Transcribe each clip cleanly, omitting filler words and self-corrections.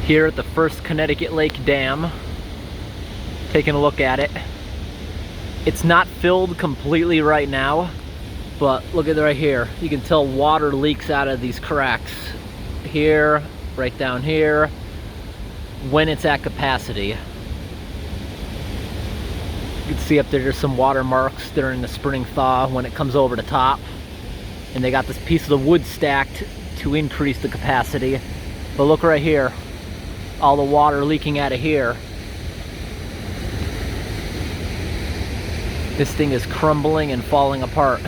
Here at the first Connecticut Lake Dam, taking a look at it. It's not filled completely right now, but look at it right here. You can tell water leaks out of these cracks here, right down here, when it's at capacity. You can see up there's some water marks during the spring thaw when it comes over the top. And they got this piece of the wood stacked to increase the capacity. But look right here, all the water leaking out of here. This thing is crumbling and falling apart.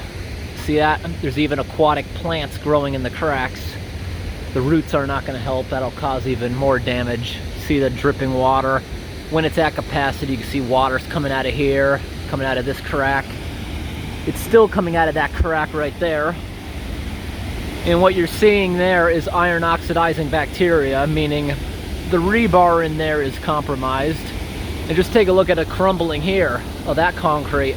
See that? There's even aquatic plants growing in the cracks. The roots are not going to help. That'll cause even more damage. See the dripping water. When it's at capacity, you can see water's coming out of here, coming out of this crack. It's still coming out of that crack right there. And what you're seeing there is iron oxidizing bacteria, meaning the rebar in there is compromised. And just take a look at it crumbling here of that concrete.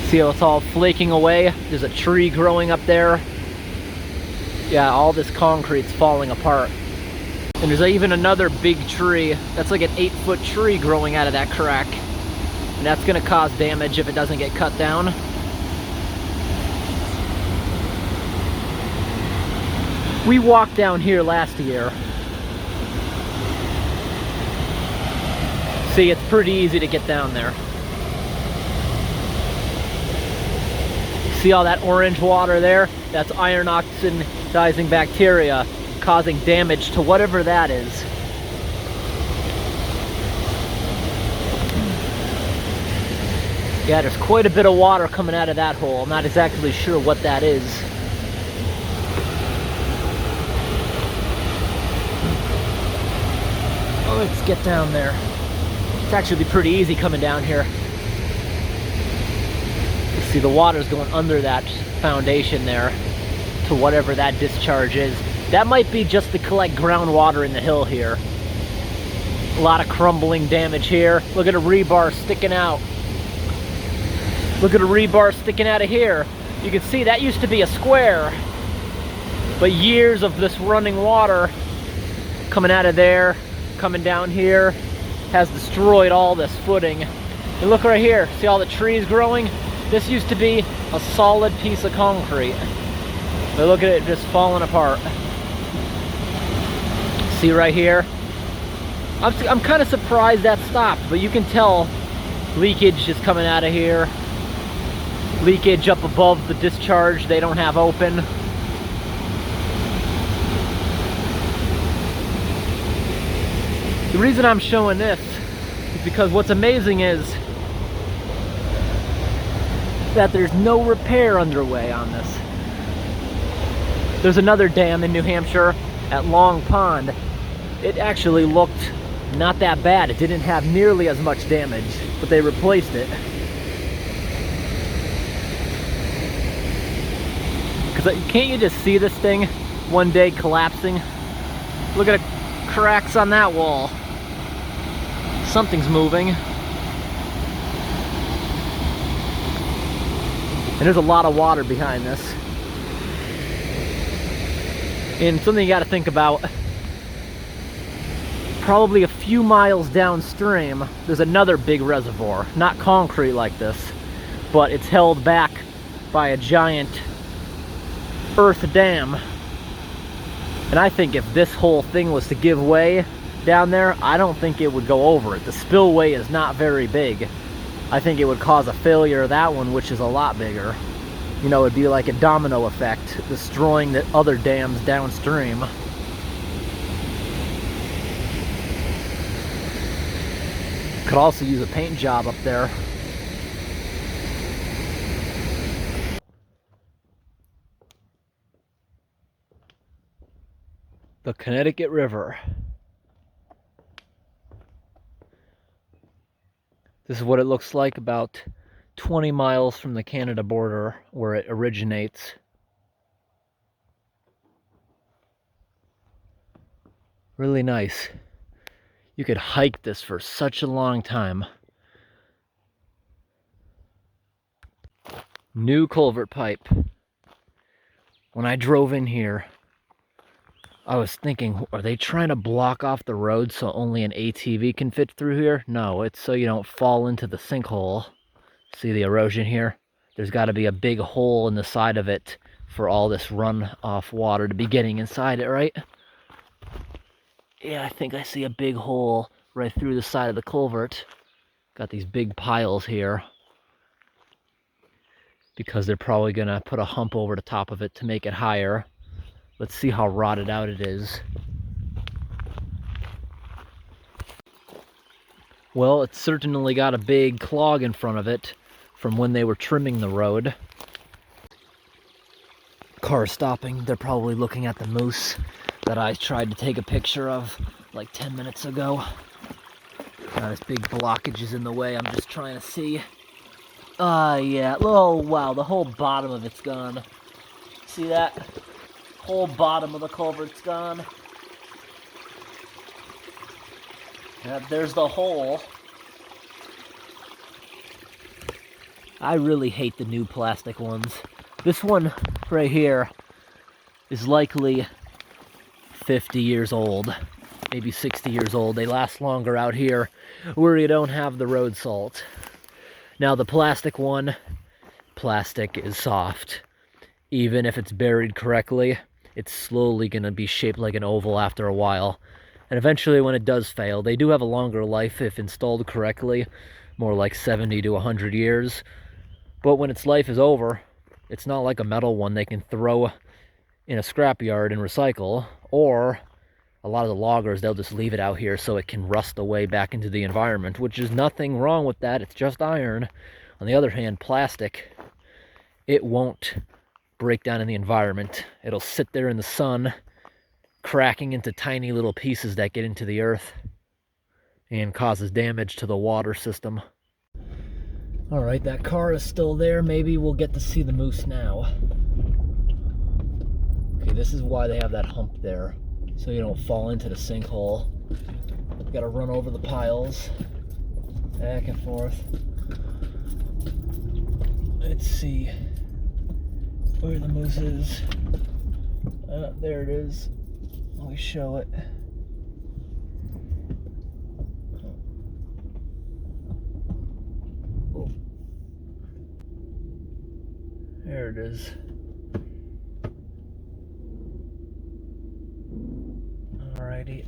See how it's all flaking away? There's a tree growing up there. Yeah, all this concrete's falling apart. And there's even another big tree. That's like an 8-foot tree growing out of that crack. And that's gonna cause damage if it doesn't get cut down. We walked down here last year. See, it's pretty easy to get down there. See all that orange water there? That's iron oxidizing bacteria causing damage to whatever that is. Yeah, there's quite a bit of water coming out of that hole. I'm not exactly sure what that is. Let's get down there. It's actually pretty easy coming down here. You see the water's going under that foundation there to whatever that discharge is. That might be just to collect groundwater in the hill here. A lot of crumbling damage here. Look at a rebar sticking out. Look at a rebar sticking out of here. You can see that used to be a square, but years of this running water coming out of there, coming down here, has destroyed all this footing. And look right here, see all the trees growing? This used to be a solid piece of concrete. But look at it just falling apart. See right here? I'm kind of surprised that stopped, but you can tell leakage is coming out of here. Leakage up above the discharge they don't have open. The reason I'm showing this is because what's amazing is that there's no repair underway on this. There's another dam in New Hampshire at Long Pond. It actually looked not that bad. It didn't have nearly as much damage, but they replaced it. Because can't you just see this thing one day collapsing? Look at the cracks on that wall. Something's moving. And there's a lot of water behind this. And something you got to think about, probably a few miles downstream, there's another big reservoir. Not concrete like this, but it's held back by a giant earth dam. And I think if this whole thing was to give way down there, I don't think it would go over it. The spillway is not very big. I think it would cause a failure of that one, which is a lot bigger. You know, it'd be like a domino effect, destroying the other dams downstream. Could also use a paint job up there. The Connecticut River. This is what it looks like about 20 miles from the Canada border where it originates. Really nice. You could hike this for such a long time. New culvert pipe. When I drove in here, I was thinking, are they trying to block off the road so only an ATV can fit through here? No, it's so you don't fall into the sinkhole. See the erosion here? There's got to be a big hole in the side of it for all this runoff water to be getting inside it, right? Yeah, I think I see a big hole right through the side of the culvert. Got these big piles here because they're probably gonna put a hump over the top of it to make it higher. Let's see how rotted out it is. Well, it's certainly got a big clog in front of it from when they were trimming the road. Car stopping, they're probably looking at the moose that I tried to take a picture of like 10 minutes ago. Now this big blockage is in the way, I'm just trying to see. Yeah, oh wow, the whole bottom of it's gone. See that? Whole bottom of the culvert's gone. There's the hole. I really hate the new plastic ones. This one right here is likely 50 years old, maybe 60 years old. They last longer out here where you don't have the road salt. Now the plastic one, plastic is soft. Even if it's buried correctly, it's slowly gonna be shaped like an oval after a while. And eventually when it does fail, they do have a longer life if installed correctly, more like 70 to 100 years. But when its life is over, it's not like a metal one they can throw in a scrapyard and recycle, or a lot of the loggers, they'll just leave it out here so it can rust away back into the environment, which is nothing wrong with that, it's just iron. On the other hand, plastic, it won't break down in the environment. It'll sit there in the sun, cracking into tiny little pieces that get into the earth and causes damage to the water system. All right, that car is still there. Maybe we'll get to see the moose now. Okay, this is why they have that hump there, so you don't fall into the sinkhole. You gotta run over the piles, back and forth. Let's see where the moose is. There it is. Let me show it. Oh. There it is. Alrighty.